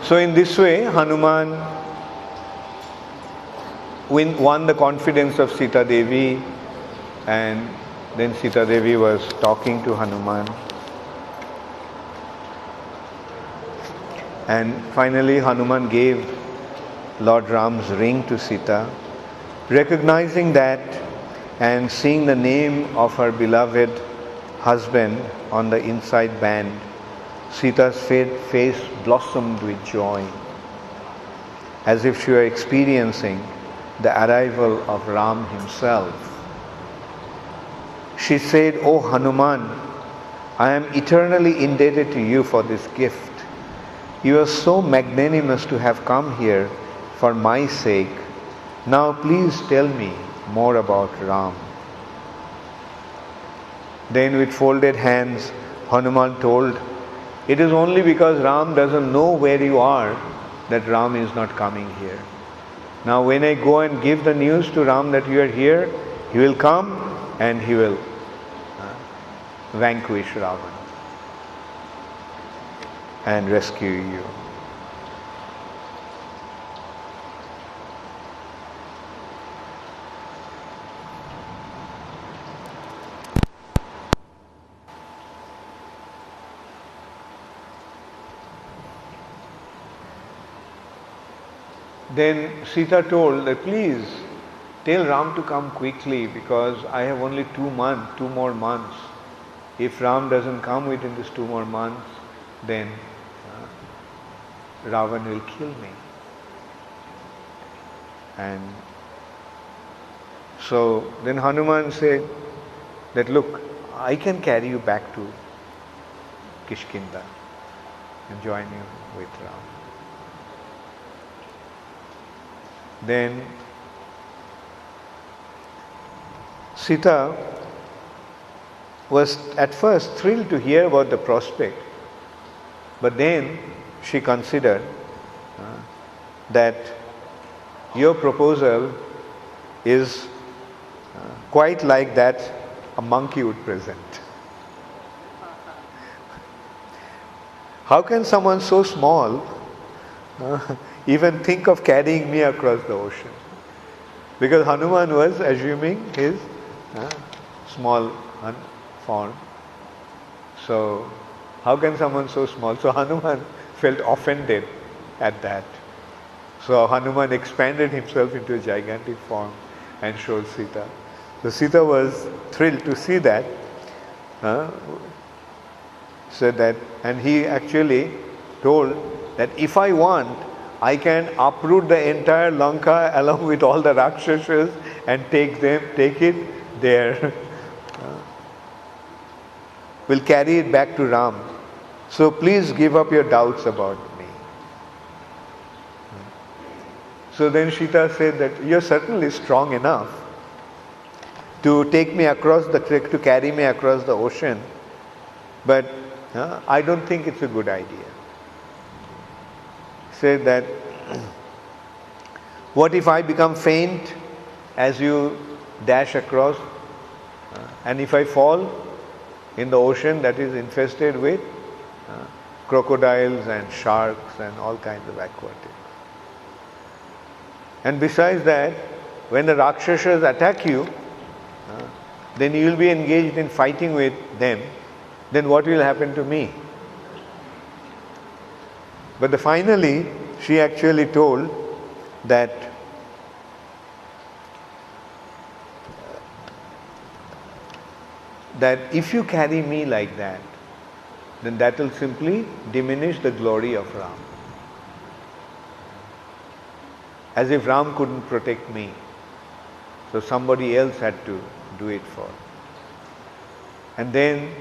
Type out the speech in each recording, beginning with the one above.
So in this way, Hanuman won the confidence of Sita Devi, and then Sita Devi was talking to Hanuman. And finally Hanuman gave Lord Ram's ring to Sita. Recognizing that and seeing the name of her beloved husband on the inside band, Sita's face blossomed with joy, as if she were experiencing the arrival of Ram himself. She said, "O Hanuman, I am eternally indebted to you for this gift. You are so magnanimous to have come here for my sake. Now please tell me more about Ram." Then with folded hands, Hanuman told, "It is only because Ram doesn't know where you are that Ram is not coming here. Now when I go and give the news to Ram that you are here, he will come and he will vanquish Ravan and rescue you." Then Sita told that please tell Ram to come quickly because I have only 2 more months. If Ram doesn't come within these 2 more months, then Ravan will kill me. And so then Hanuman said that, "Look, I can carry you back to Kishkinda and join you with Ram." Then Sita was at first thrilled to hear about the prospect, but then she considered that your proposal is quite like that a monkey would present. How can someone so small even think of carrying me across the ocean? Because Hanuman was assuming his small form. So how can someone so small? So Hanuman felt offended at that. So Hanuman expanded himself into a gigantic form and showed Sita. So Sita was thrilled to see that. Said that, and he actually told that if I want, I can uproot the entire Lanka along with all the Rakshasas and take it there. We'll carry it back to Ram. So please give up your doubts about me. So then Sita said that you're certainly strong enough to take me across to carry me across the ocean, but I don't think it's a good idea. Said that, what if I become faint as you dash across, and if I fall in the ocean that is infested with crocodiles and sharks and all kinds of aquatics. And besides that, when the Rakshasas attack you, then you will be engaged in fighting with them. Then what will happen to me? But finally, she actually told that if you carry me like that, then that will simply diminish the glory of Ram. As if Ram couldn't protect me. So somebody else had to do it for. And then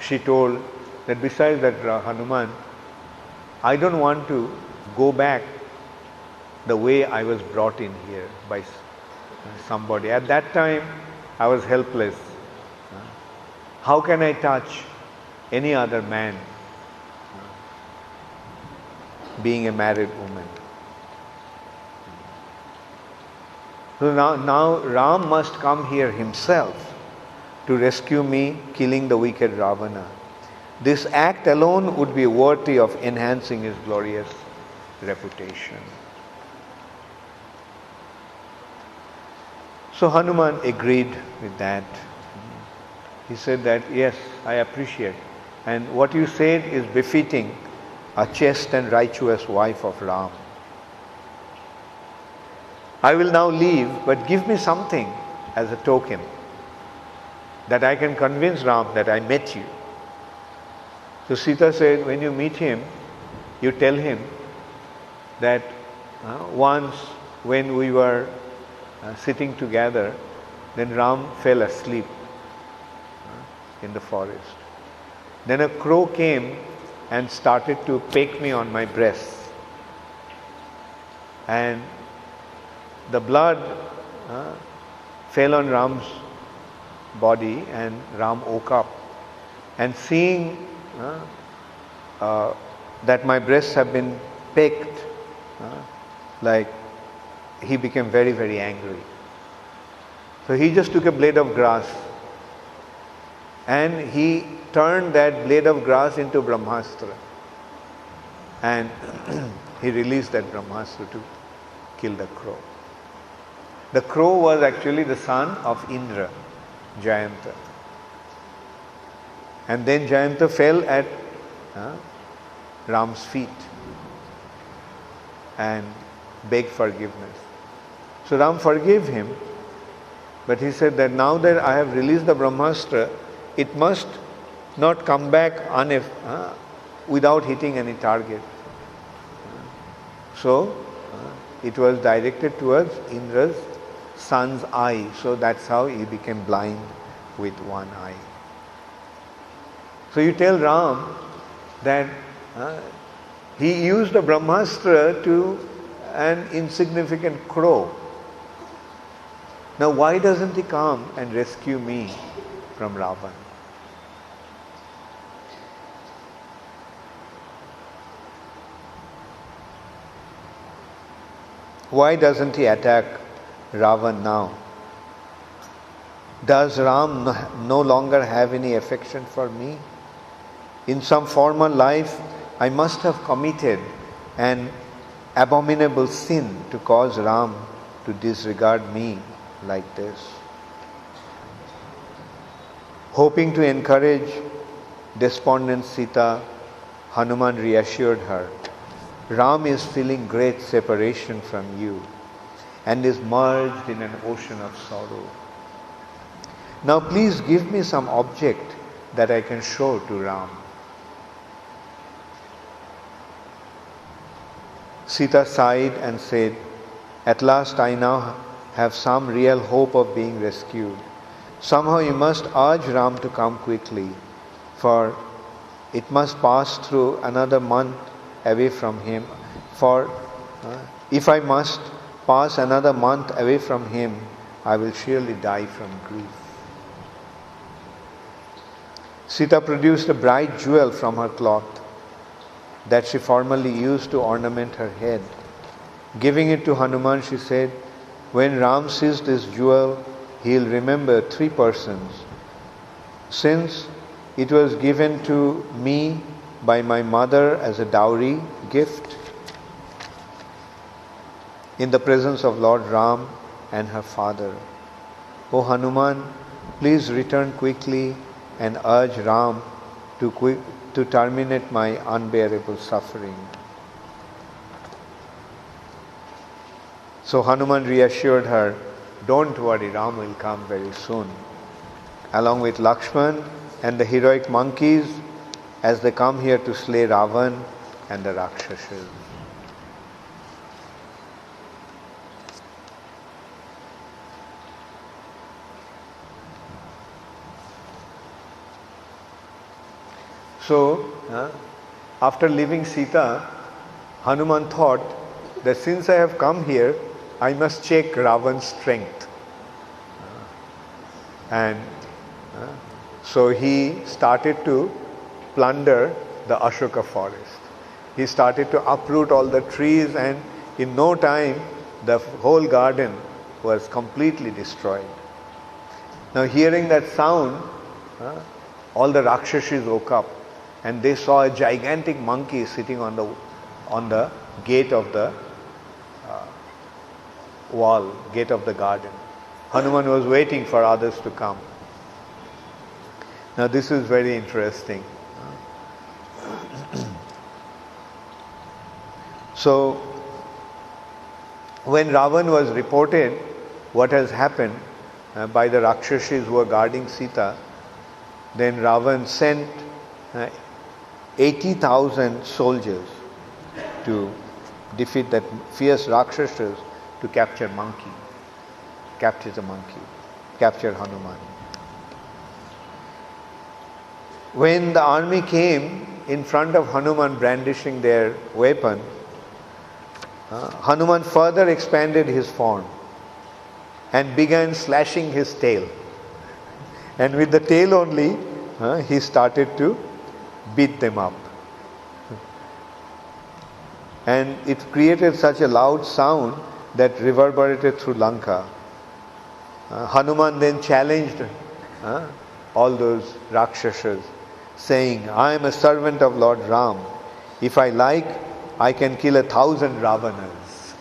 she told that besides that, Hanuman, I don't want to go back the way I was brought in here by somebody. At that time, I was helpless. How can I touch any other man being a married woman? So now Ram must come here himself to rescue me, killing the wicked Ravana. This act alone would be worthy of enhancing his glorious reputation. So Hanuman agreed with that. He said that, yes, I appreciate. And what you said is befitting a chaste and righteous wife of Ram. I will now leave, but give me something as a token that I can convince Ram that I met you. So Sita said, when you meet him, you tell him that once when we were sitting together, then Ram fell asleep in the forest. Then a crow came and started to peck me on my breast. And the blood fell on Ram's body, and Ram woke up. And seeing that my breasts have been pecked, like he became very, very angry. So he just took a blade of grass and he turned that blade of grass into Brahmastra. And he released that Brahmastra to kill the crow. The crow was actually the son of Indra, Jayanta. And then Jayanta fell at Ram's feet and begged forgiveness. So Ram forgave him, but he said that now that I have released the Brahmastra, it must not come back without hitting any target. So it was directed towards Indra's son's eye. So that's how he became blind with one eye. So you tell Ram that he used the Brahmastra to an insignificant crow. Now why doesn't he come and rescue me from Ravan? Why doesn't he attack Ravan now? Does Ram no longer have any affection for me? In some former life, I must have committed an abominable sin to cause Ram to disregard me like this. Hoping to encourage despondent Sita, Hanuman reassured her, Ram is feeling great separation from you and is merged in an ocean of sorrow. Now please give me some object that I can show to Ram. Sita sighed and said, at last I now have some real hope of being rescued. Somehow you must urge Ram to come quickly, for it must pass through another month away from him. For if I must pass another month away from him, I will surely die from grief. Sita produced a bright jewel from her cloth that she formerly used to ornament her head. Giving it to Hanuman, she said, when Ram sees this jewel, he will remember three persons. Since it was given to me by my mother as a dowry gift in the presence of Lord Ram and her father. O Hanuman, please return quickly and urge Ram to terminate my unbearable suffering. So Hanuman reassured her, don't worry, Ram will come very soon. Along with Lakshman and the heroic monkeys as they come here to slay Ravan and the Rakshasas. So, after leaving Sita, Hanuman thought that since I have come here, I must check Ravan's strength. And so he started to plunder the Ashoka forest. He started to uproot all the trees, and in no time, the whole garden was completely destroyed. Now hearing that sound, all the Rakshasas woke up and they saw a gigantic monkey sitting on the on the gate of the wall, gate of the garden. Hanuman was waiting for others to come. Now this is very interesting. So, when Ravan was reported what has happened by the Rakshashis who were guarding Sita, then Ravan sent 80,000 soldiers to defeat that fierce Rakshasas to capture the monkey, capture Hanuman. When the army came in front of Hanuman brandishing their weapon, Hanuman further expanded his form and began slashing his tail. And with the tail only, he started to beat them up. And it created such a loud sound that reverberated through Lanka. Hanuman then challenged all those Rakshasas, saying, I am a servant of Lord Ram. If I like, I can kill 1,000 Ravanas.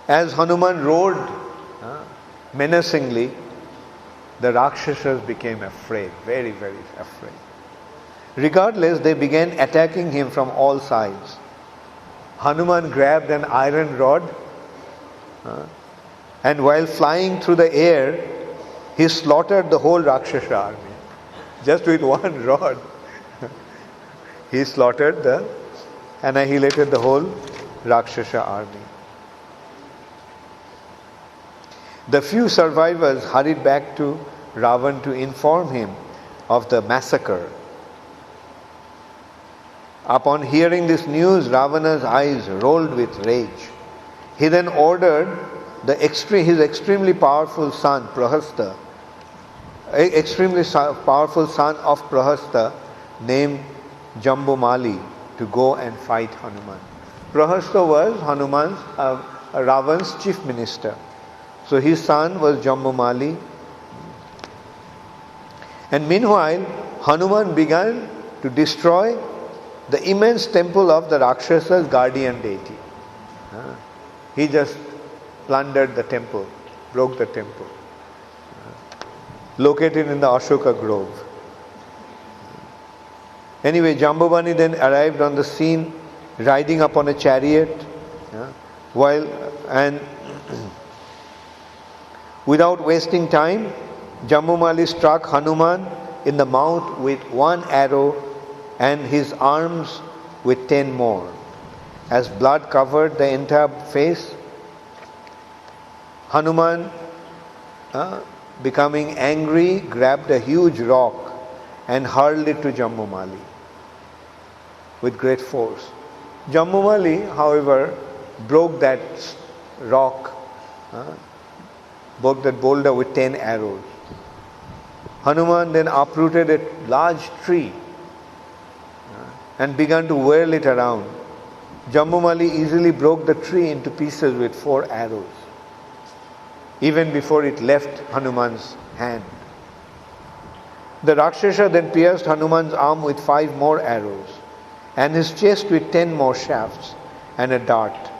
As Hanuman roared menacingly, the Rakshasas became afraid, very, very afraid. Regardless, they began attacking him from all sides. Hanuman grabbed an iron rod and while flying through the air, he slaughtered the whole Rakshasa army. Just with one rod, he annihilated the whole Rakshasa army. The few survivors hurried back to Ravan to inform him of the massacre. Upon hearing this news, Ravana's eyes rolled with rage. He then ordered his extremely powerful son, Prahasta, named Jambumali, to go and fight Hanuman. Prahasta was Ravan's chief minister. So his son was Jambumali. And meanwhile, Hanuman began to destroy the immense temple of the Rakshasa's guardian deity. He just plundered the temple, broke the temple, located in the Ashoka Grove. Anyway, Jambuvani then arrived on the scene, riding upon a chariot, without wasting time, Jambumali struck Hanuman in the mouth with one arrow and his arms with 10 more. As blood covered the entire face, Hanuman, becoming angry, grabbed a huge rock and hurled it to Jambumali with great force. Jambumali, however, broke that rock, broke that boulder with 10 arrows. Hanuman then uprooted a large tree and began to whirl it around. Jambumali easily broke the tree into pieces with 4 arrows, even before it left Hanuman's hand. The Rakshasa then pierced Hanuman's arm with 5 more arrows, and his chest with 10 more shafts and a dart.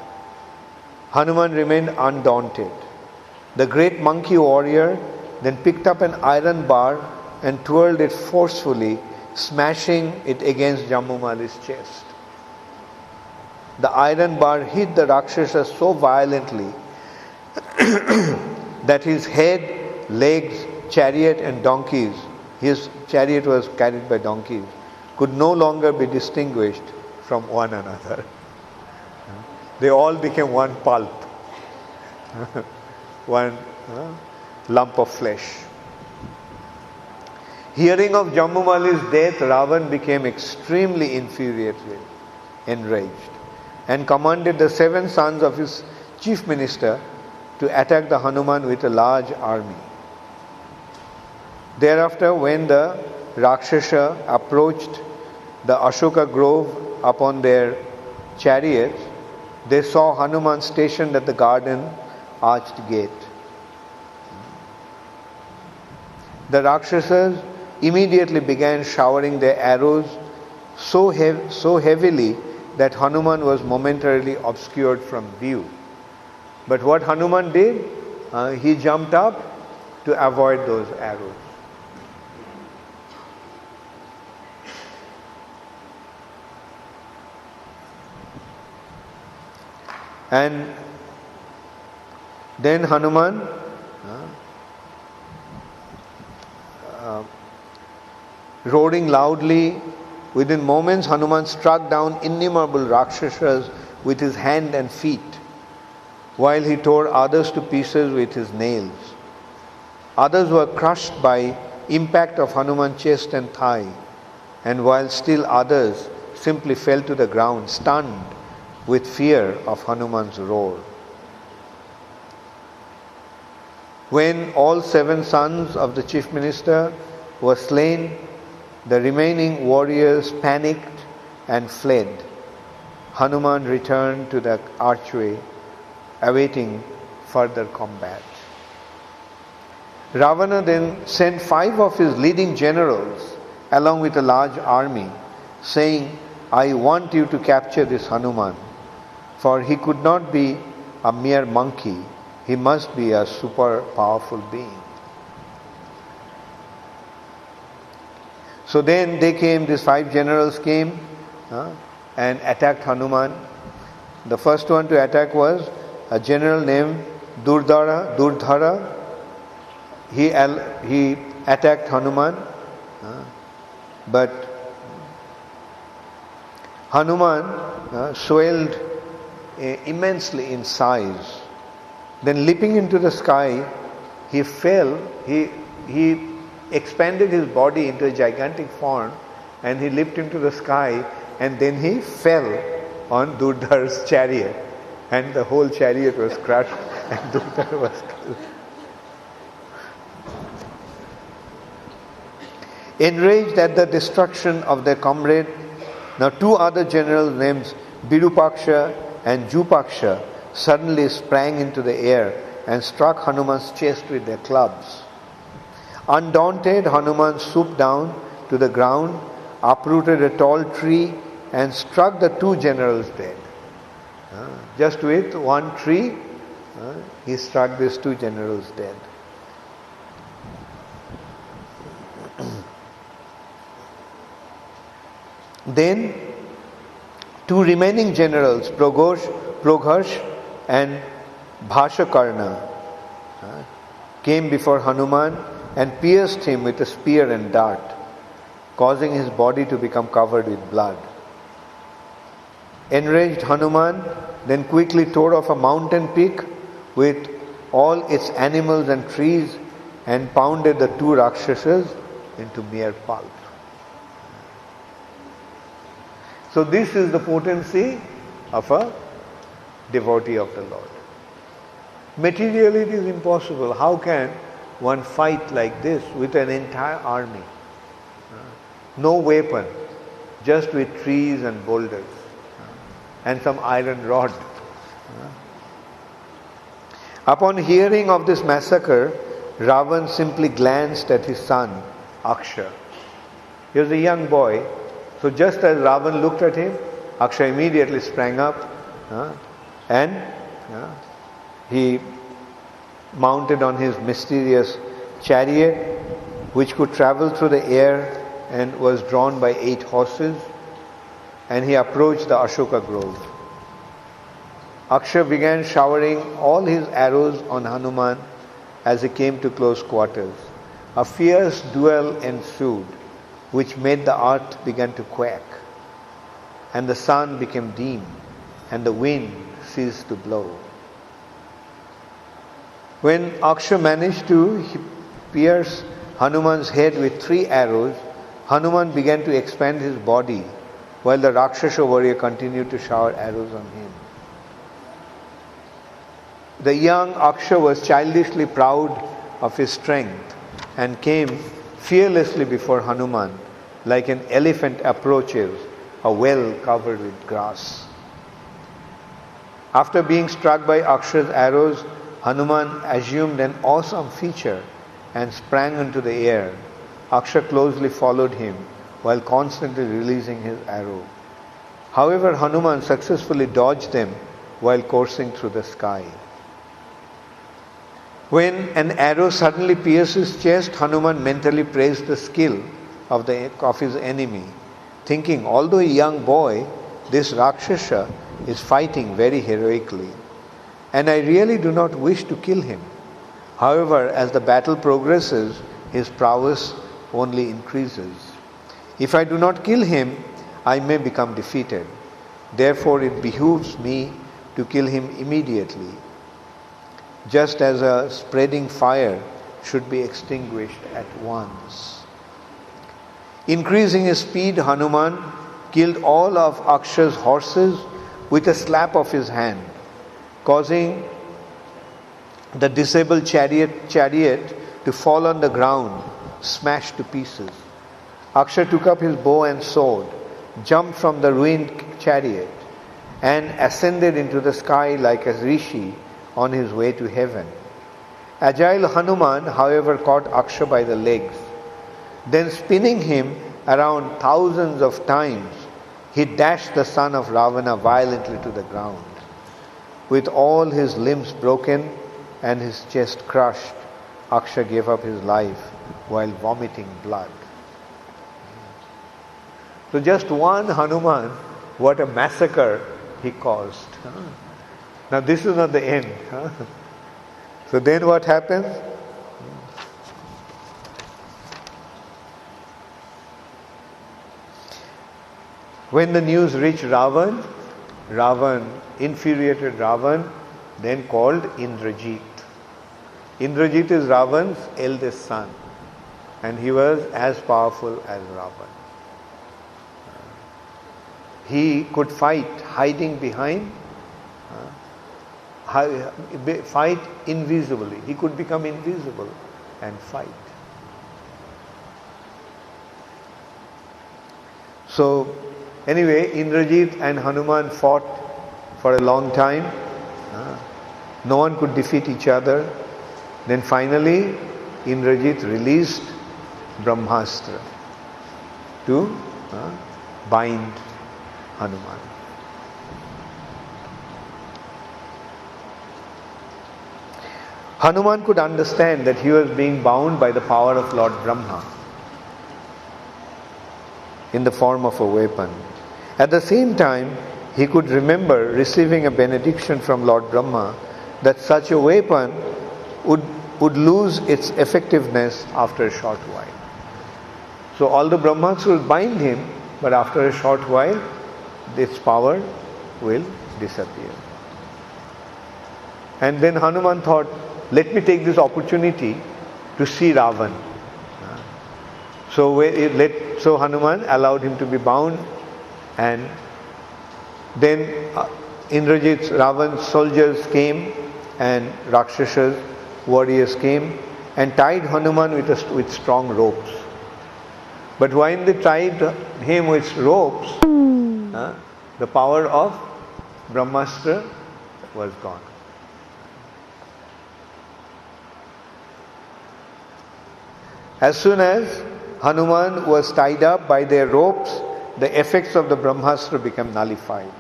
Hanuman remained undaunted. The great monkey warrior then picked up an iron bar and twirled it forcefully, smashing it against Jambumali's chest. The iron bar hit the Rakshasa so violently that his head, legs, chariot and donkeys, his chariot was carried by donkeys, could no longer be distinguished from one another. They all became one pulp, one lump of flesh. Hearing of Jambumali's death, Ravan became extremely infuriated, enraged, and commanded the 7 sons of his chief minister to attack the Hanuman with a large army. Thereafter, when the Rakshasa approached the Ashoka Grove upon their chariots, they saw Hanuman stationed at the garden arched gate. The Rakshasas immediately began showering their arrows so heavily that Hanuman was momentarily obscured from view. But what Hanuman did, he jumped up to avoid those arrows. And then Hanuman roaring loudly, within moments Hanuman struck down innumerable Rakshasas with his hand and feet, while he tore others to pieces with his nails. Others were crushed by impact of Hanuman's chest and thigh, and while still others simply fell to the ground, stunned with fear of Hanuman's roar. When all 7 sons of the chief minister were slain, the remaining warriors panicked and fled. Hanuman returned to the archway, awaiting further combat. Ravana then sent 5 of his leading generals along with a large army, saying, "I want you to capture this Hanuman, for he could not be a mere monkey, he must be a super powerful being." So then these 5 generals came and attacked Hanuman. The first one to attack was a general named Durdhara. He attacked Hanuman, but Hanuman swelled immensely in size. Then leaping into the sky, he fell, he expanded his body into a gigantic form, and he leaped into the sky, and then he fell on Durdhara's chariot, and the whole chariot was crushed and Durdhara was killed. Enraged at the destruction of their comrade, now 2 other generals named Virupaksha and Jupaksha suddenly sprang into the air and struck Hanuman's chest with their clubs. Undaunted, Hanuman swooped down to the ground, uprooted a tall tree, and struck the 2 generals dead. Just with one tree, he struck these 2 generals dead. Then 2 remaining generals, Progharsh and Bhashakarna, came before Hanuman and pierced him with a spear and dart, causing his body to become covered with blood. Enraged Hanuman then quickly tore off a mountain peak with all its animals and trees and pounded the 2 Rakshasas into mere pulp. So this is the potency of a devotee of the Lord. Materially it is impossible. How can one fight like this with an entire army? No weapon, just with trees and boulders and some iron rod. Upon hearing of this massacre, Ravan simply glanced at his son, Aksha. He was a young boy, so just as Ravan looked at him, Aksha immediately sprang up and he mounted on his mysterious chariot, which could travel through the air and was drawn by 8 horses, and he approached the Ashoka grove. Aksha began showering all his arrows on Hanuman as he came to close quarters. A fierce duel ensued, which made the earth begin to quake, and the sun became dim, and the wind ceased to blow. When Aksha managed to pierce Hanuman's head with 3 arrows, Hanuman began to expand his body, while the Rakshasa warrior continued to shower arrows on him. The young Aksha was childishly proud of his strength and came fearlessly before Hanuman, like an elephant approaches a well covered with grass. After being struck by Aksha's arrows, Hanuman assumed an awesome feature and sprang into the air. Aksha closely followed him while constantly releasing his arrow. However, Hanuman successfully dodged them while coursing through the sky. When an arrow suddenly pierced his chest, Hanuman mentally praised the skill of his enemy, thinking, although a young boy, this Rakshasa is fighting very heroically, and I really do not wish to kill him. However, as the battle progresses, his prowess only increases. If I do not kill him, I may become defeated. Therefore, it behooves me to kill him immediately, just as a spreading fire should be extinguished at once. Increasing his speed, Hanuman killed all of Aksha's horses with a slap of his hand, causing the disabled chariot to fall on the ground, smashed to pieces. Aksha took up his bow and sword, jumped from the ruined chariot, and ascended into the sky like a rishi on his way to heaven. Agile Hanuman, however, caught Aksha by the legs. Then, spinning him around thousands of times, he dashed the son of Ravana violently to the ground. With all his limbs broken and his chest crushed, Aksha gave up his life while vomiting blood. So just one Hanuman, what a massacre he caused. Now this is not the end. So then what happens? When the news reached Ravan, infuriated Ravan, then called Indrajit. Indrajit is Ravan's eldest son, and he was as powerful as Ravan. He could fight hiding behind, fight invisibly. He could become invisible and fight. So anyway, Indrajit and Hanuman fought for a long time. No one could defeat each other. Then finally, Indrajit released Brahmastra to bind Hanuman. Hanuman could understand that he was being bound by the power of Lord Brahma in the form of a weapon. At the same time, he could remember receiving a benediction from Lord Brahma that such a weapon would lose its effectiveness after a short while. So all the Brahmas will bind him, but after a short while, its power will disappear. And then Hanuman thought, let me take this opportunity to see Ravan. So Hanuman allowed him to be bound, and then Indrajit's Ravan's soldiers came and Rakshas's warriors came and tied Hanuman with strong ropes. But when they tied him with ropes, the power of Brahmastra was gone. As soon as Hanuman was tied up by their ropes, the effects of the Brahmastra became nullified.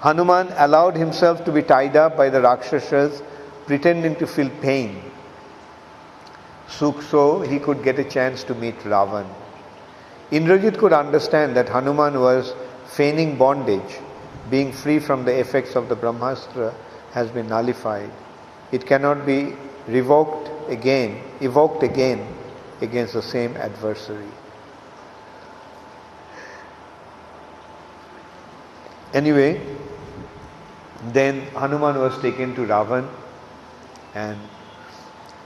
Hanuman allowed himself to be tied up by the Rakshasas, pretending to feel pain, so he could get a chance to meet Ravan. Indrajit could understand that Hanuman was feigning bondage. Being free from the effects of the Brahmastra has been nullified. It cannot be evoked again against the same adversary. Anyway, then Hanuman was taken to Ravan, and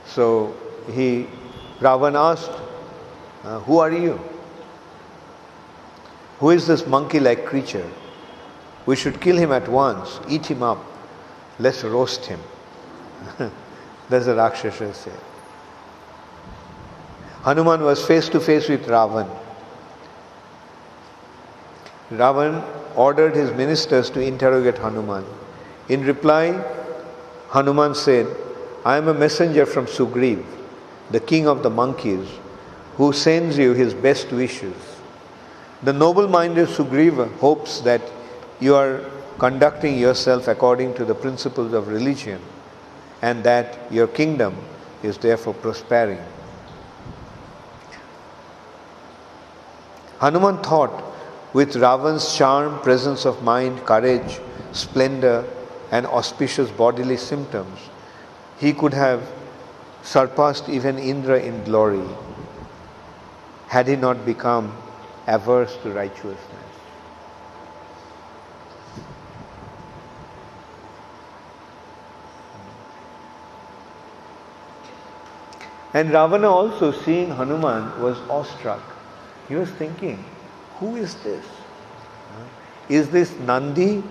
so Ravan asked, who are you? Who is this monkey-like creature? We should kill him at once, eat him up, let's roast him. That's the Rakshasa said. Hanuman was face to face with Ravan. Ravan ordered his ministers to interrogate Hanuman. In reply, Hanuman said, I am a messenger from Sugriv. the king of the monkeys, who sends you his best wishes. The noble-minded Sugriva hopes that you are conducting yourself according to the principles of religion and that your kingdom is therefore prospering. Hanuman thought, with Ravan's charm, presence of mind, courage, splendor, and auspicious bodily symptoms, he could have surpassed even Indra in glory, had he not become averse to righteousness. And Ravana also, seeing Hanuman, was awestruck. He was thinking, who is this? Is this Nandi,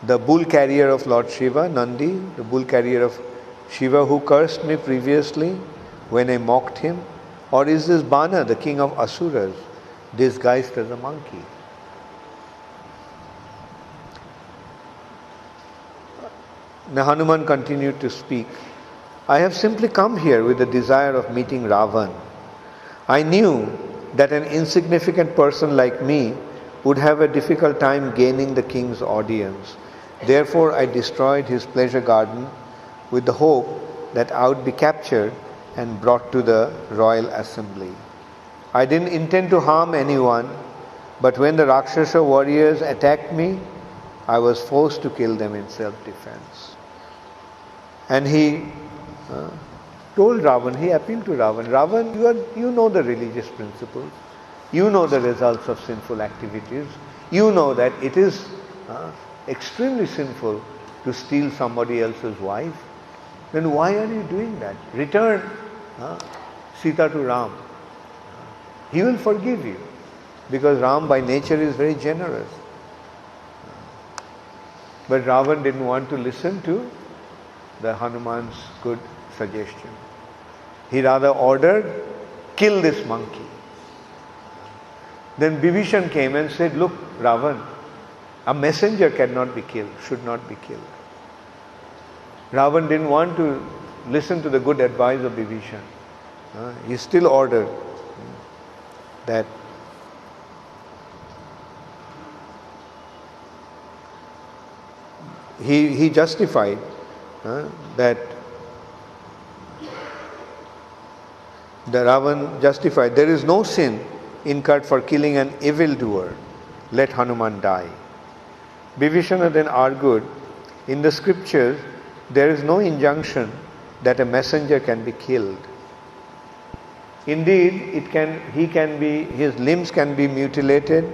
the bull carrier of Lord Shiva, Nandi, the bull carrier of Shiva who cursed me previously when I mocked him? Or is this Bana, the king of Asuras, disguised as a monkey? Now Hanuman continued to speak. I have simply come here with the desire of meeting Ravan. I knew that an insignificant person like me would have a difficult time gaining the king's audience. Therefore, I destroyed his pleasure garden with the hope that I would be captured and brought to the royal assembly. I didn't intend to harm anyone, but when the Rakshasa warriors attacked me, I was forced to kill them in self-defense. And he told Ravan, he appealed to Ravan, Ravan, you know the religious principles, you know the results of sinful activities, you know that it is extremely sinful to steal somebody else's wife. Then why are you doing that? Return Sita to Ram. He will forgive you, because Ram by nature is very generous. But Ravan didn't want to listen to the Hanuman's good suggestion. He rather ordered, kill this monkey. Then Bibhishan came and said, look, Ravan, a messenger cannot be killed, should not be killed. Ravan didn't want to listen to the good advice of Bibhishan. He still ordered that he justified that the Ravan justified, there is no sin incurred for killing an evildoer. Let Hanuman die. Bibhishana then argued, in the scriptures, there is no injunction that a messenger can be killed. Indeed, his limbs can be mutilated,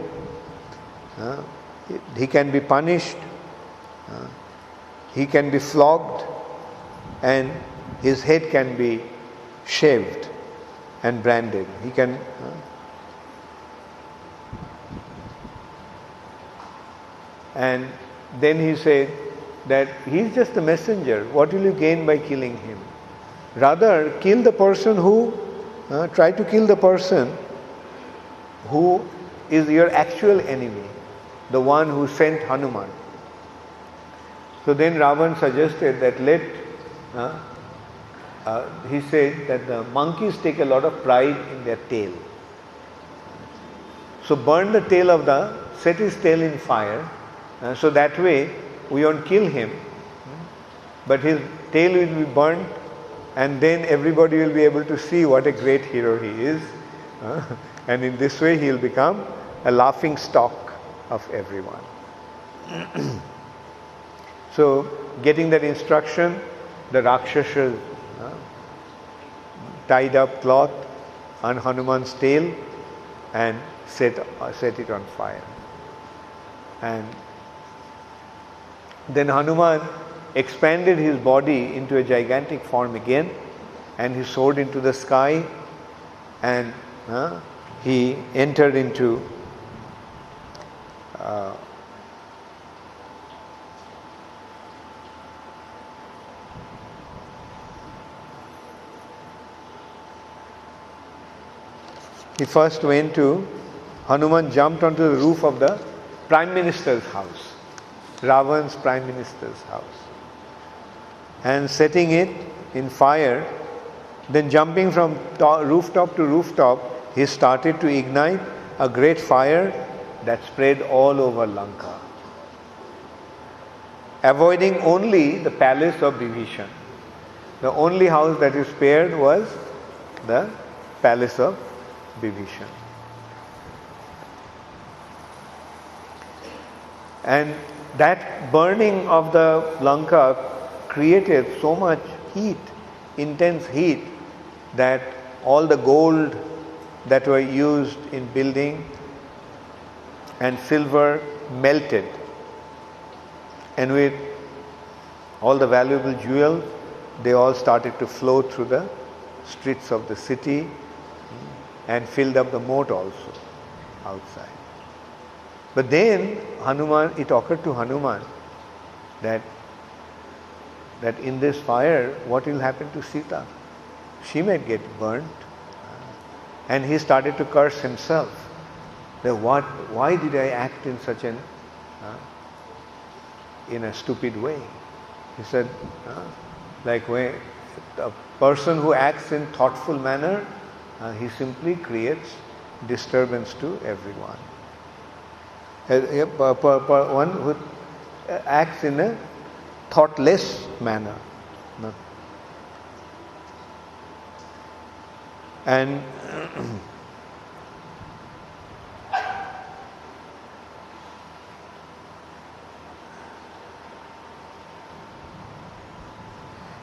he can be punished, he can be flogged, and his head can be shaved and branded. He can and then he said that he is just a messenger. What will you gain by killing him? Rather, kill the person who try to kill the person who is your actual enemy, the one who sent Hanuman. So then Ravan suggested that he said that the monkeys take a lot of pride in their tail. So burn the tail of set his tail in fire, so that way we won't kill him, but his tail will be burnt, and then everybody will be able to see what a great hero he is, and in this way he will become a laughing stock of everyone. So getting that instruction, the Rakshasas tied up cloth on Hanuman's tail and set it on fire. And then Hanuman expanded his body into a gigantic form again, and he soared into the sky, and he entered into he first went to, Hanuman jumped onto the roof of the Prime Minister's house, Ravan's Prime Minister's house, and setting it in fire, Then jumping from rooftop to rooftop, he started to ignite a great fire that spread all over Lanka, avoiding only the palace of Vibhishan. The only house that is spared was the palace of Vibhishan. And that burning of the Lanka created so much heat, intense heat, that all the gold that were used in building and silver melted. And with all the valuable jewels, they all started to flow through the streets of the city and filled up the moat also outside. But then Hanuman, it occurred to Hanuman that in this fire, what will happen to Sita? She might get burnt. And he started to curse himself. That why did I act in such in a stupid way? He said, like when a person who acts in thoughtful manner, he simply creates disturbance to everyone. One who acts in a thoughtless manner. And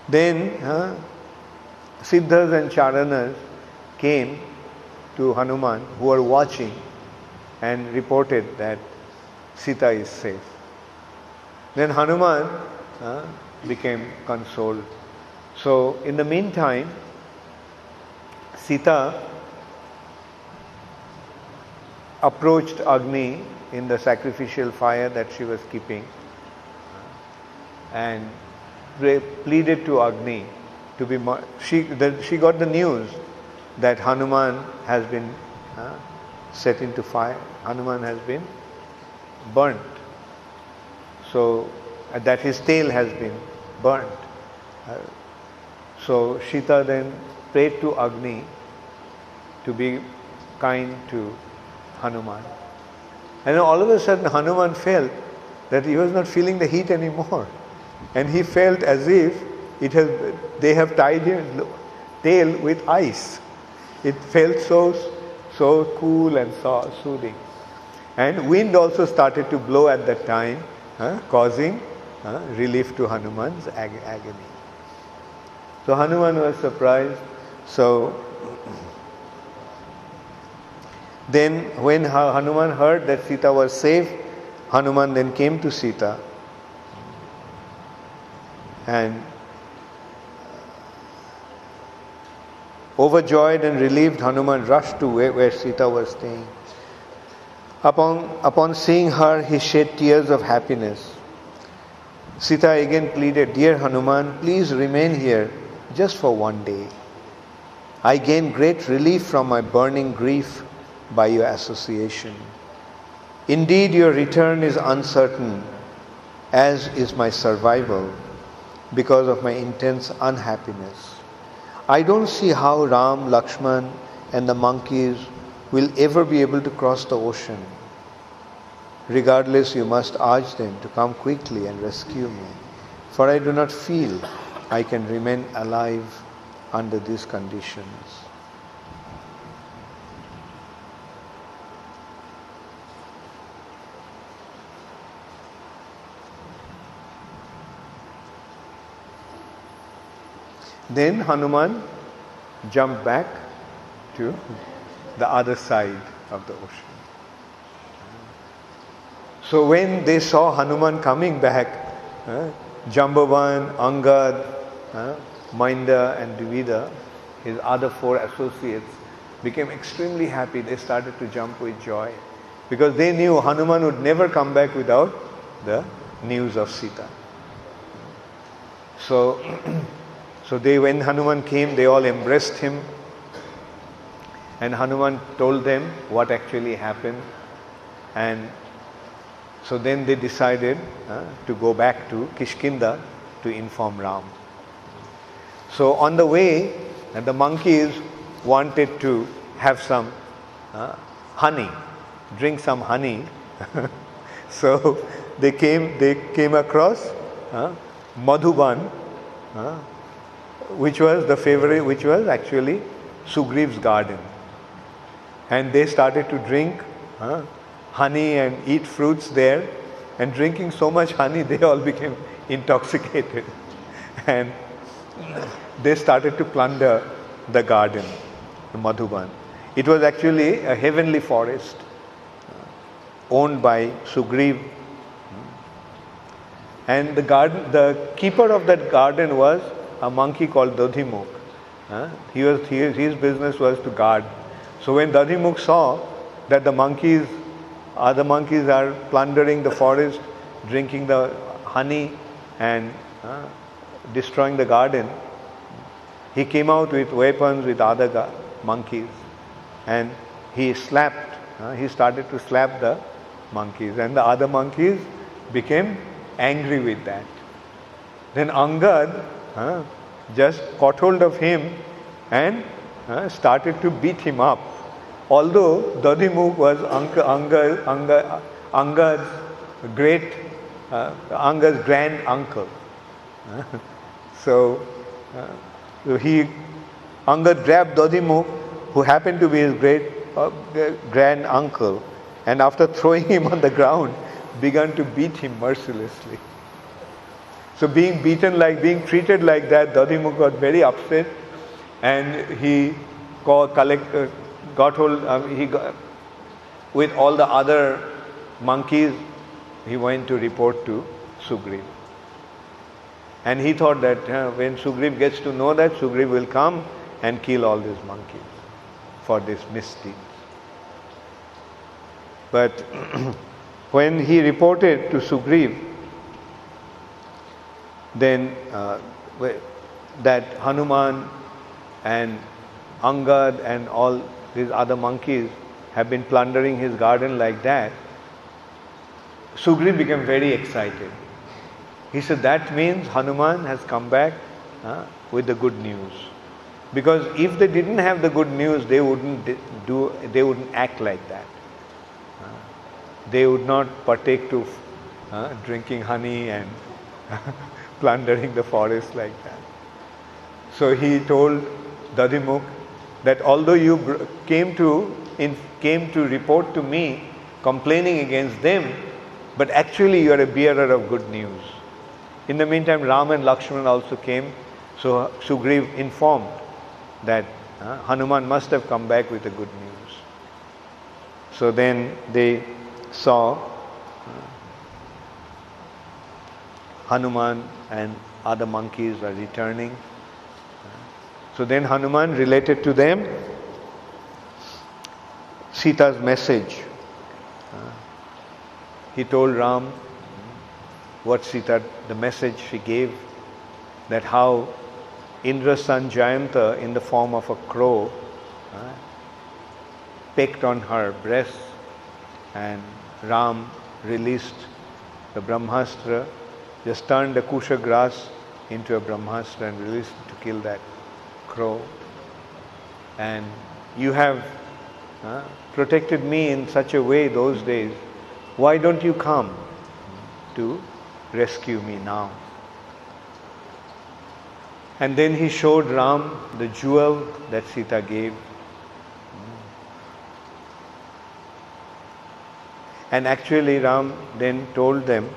then Siddhas and Charanas came to Hanuman, who were watching, and reported that Sita is safe. Then Hanuman became consoled. So in the meantime, Sita approached Agni in the sacrificial fire that she was keeping and pleaded to Agni to be she got the news that Hanuman has been set into fire. Hanuman has been burnt. So that his tail has been burnt. So Sita then prayed to Agni to be kind to Hanuman. And all of a sudden Hanuman felt that he was not feeling the heat anymore. And he felt as if they have tied his tail with ice. It felt so cool and so soothing. And wind also started to blow at that time, causing relief to Hanuman's agony. So Hanuman was surprised. So then when Hanuman heard that Sita was safe, Hanuman then came to Sita and overjoyed and relieved, Hanuman rushed to where Sita was staying. Upon seeing her, he shed tears of happiness. Sita again pleaded, "Dear Hanuman, please remain here just for one day. I gain great relief from my burning grief by your association. Indeed, your return is uncertain, as is my survival, because of my intense unhappiness. I don't see how Ram, Lakshman and the monkeys will ever be able to cross the ocean. Regardless, you must urge them to come quickly and rescue me, for I do not feel I can remain alive under these conditions." Then Hanuman jumped back to the other side of the ocean. So when they saw Hanuman coming back, Jambavan, Angad, Mainda and Dvida, his other four associates, became extremely happy. They started to jump with joy because they knew Hanuman would never come back without the news of Sita. So when Hanuman came, they all embraced him, and Hanuman told them what actually happened. And so then they decided to go back to Kishkinda to inform Ram. So on the way, And the monkeys wanted to have some honey, drink some honey. So they came across Madhuban, which was the favorite, which was actually Sugriv's garden. And they started to drink honey and eat fruits there. And drinking so much honey, they all became intoxicated. And they started to plunder the garden, the Madhuban. It was actually a heavenly forest owned by Sugriv. And the keeper of that garden was a monkey called Dadhimukh. His business was to guard. So when Dadhimukh saw that the other monkeys are plundering the forest, drinking the honey and destroying the garden, he came out with weapons with other monkeys, and he started to slap the monkeys, and the other monkeys became angry with that. Then Angad just caught hold of him and started to beat him up. Although Dadhimukh was Angad's grand uncle. So Angad grabbed Dadhimukh, who happened to be his great grand uncle, and after throwing him on the ground, began to beat him mercilessly. So being treated like that, Dadhimukh got very upset, and he with all the other monkeys, he went to report to Sugriv. And he thought that when Sugriv gets to know that, Sugriv will come and kill all these monkeys for this misdeed. But when he reported to Sugriv, then that Hanuman and Angad and all these other monkeys have been plundering his garden like that, Sugriv became very excited. He said, that means Hanuman has come back with the good news. Because if they didn't have the good news, they wouldn't act like that. They would not partake to drinking honey and plundering the forest like that. So he told Dadhimukh that although you came to report to me complaining against them, but actually you are a bearer of good news. In the meantime, Ram and Lakshman also came, so Sugriv informed that Hanuman must have come back with the good news. So then they saw Hanuman and other monkeys are returning. So then Hanuman related to them Sita's message. He told Ram what Sita, the message she gave, that how Indra's son Jayanta in the form of a crow pecked on her breast, and Ram released the Brahmastra, just turned the kusha grass into a Brahmastra and released it to kill that crow. And you have protected me in such a way those days. Why don't you come to rescue me now? And then he showed Ram the jewel that Sita gave. And actually Ram then told them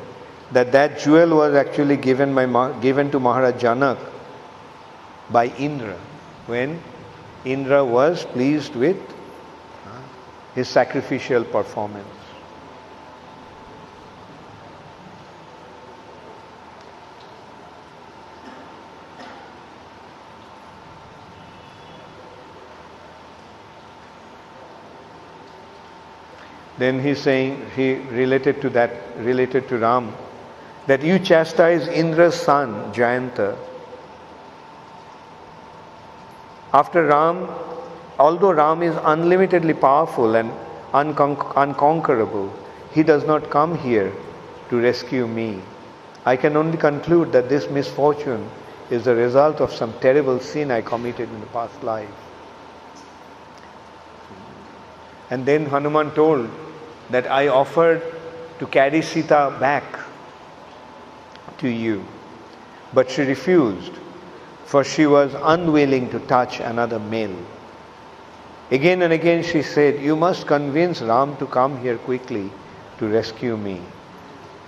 that that jewel was actually given to Maharaj Janak by Indra, when Indra was pleased with his sacrificial performance. Then he's saying, he related to Ram, that you chastise Indra's son, Jayanta. After Ram, although Ram is unlimitedly powerful and unconquerable, he does not come here to rescue me. I can only conclude that this misfortune is the result of some terrible sin I committed in the past life. And then Hanuman told that I offered to carry Sita back to you. But she refused, for she was unwilling to touch another male. Again and again she said, you must convince Ram to come here quickly to rescue me.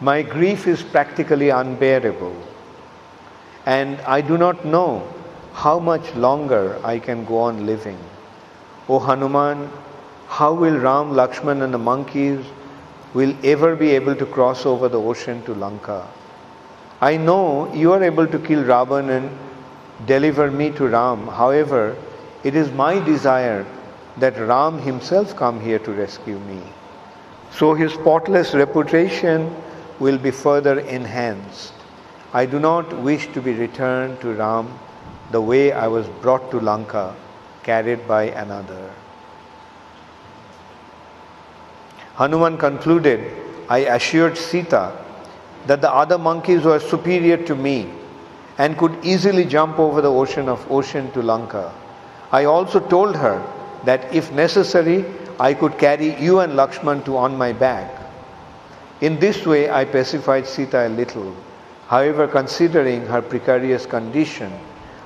My grief is practically unbearable, and I do not know how much longer I can go on living. O Hanuman, how will Ram, Lakshman and the monkeys will ever be able to cross over the ocean to Lanka? I know you are able to kill Ravan and deliver me to Ram. However, it is my desire that Ram himself come here to rescue me. So his spotless reputation will be further enhanced. I do not wish to be returned to Ram the way I was brought to Lanka, carried by another. Hanuman concluded, I assured Sita that the other monkeys were superior to me and could easily jump over the ocean to Lanka. I also told her that if necessary, I could carry you and Lakshman on my back. In this way, I pacified Sita a little. However, considering her precarious condition,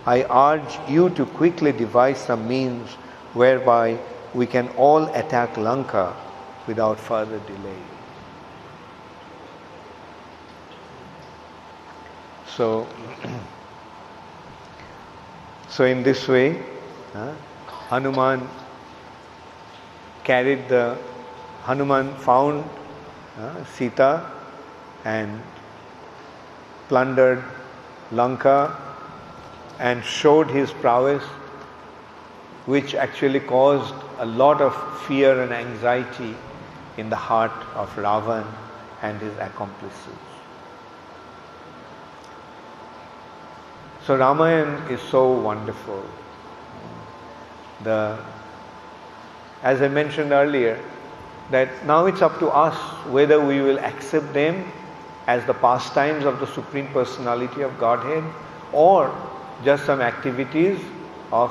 I urge you to quickly devise some means whereby we can all attack Lanka without further delay. So in this way, Hanuman found Sita and plundered Lanka and showed his prowess, which actually caused a lot of fear and anxiety in the heart of Ravan and his accomplices. So Ramayana is so wonderful. As I mentioned earlier, that now it's up to us whether we will accept them as the pastimes of the Supreme Personality of Godhead, or just some activities of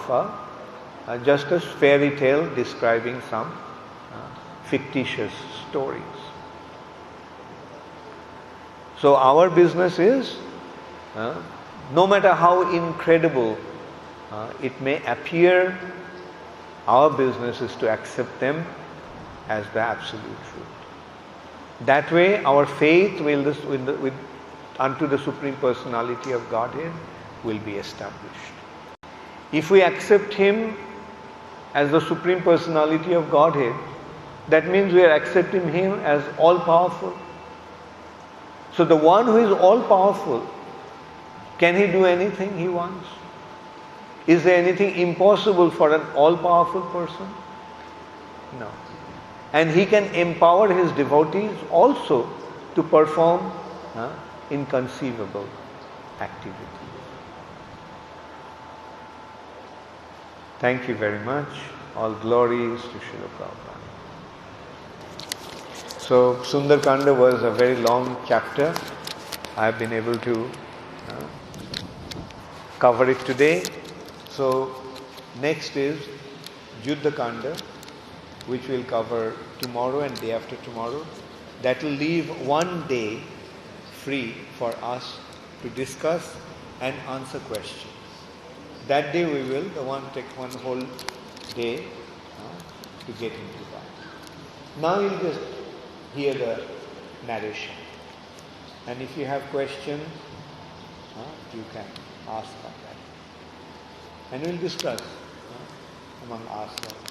just a fairy tale describing some fictitious stories. So our business is, no matter how incredible it may appear, our business is to accept them as the absolute truth. That way our faith unto the Supreme Personality of Godhead will be established. If we accept Him as the Supreme Personality of Godhead, that means we are accepting Him as all-powerful. So the one who is all-powerful, can He do anything He wants? Is there anything impossible for an all-powerful person? No. And He can empower His devotees also to perform inconceivable activities. Thank you very much. All glories to Srila Prabhupada. So Sundarkanda was a very long chapter. I have been able to cover it today. So next is Yuddhakanda, which we'll cover tomorrow and day after tomorrow. That will leave one day free for us to discuss and answer questions. That day we will, take one whole day to get into that. Now you'll just hear the narration. And if you have questions, you can ask on that. And we'll discuss among ourselves.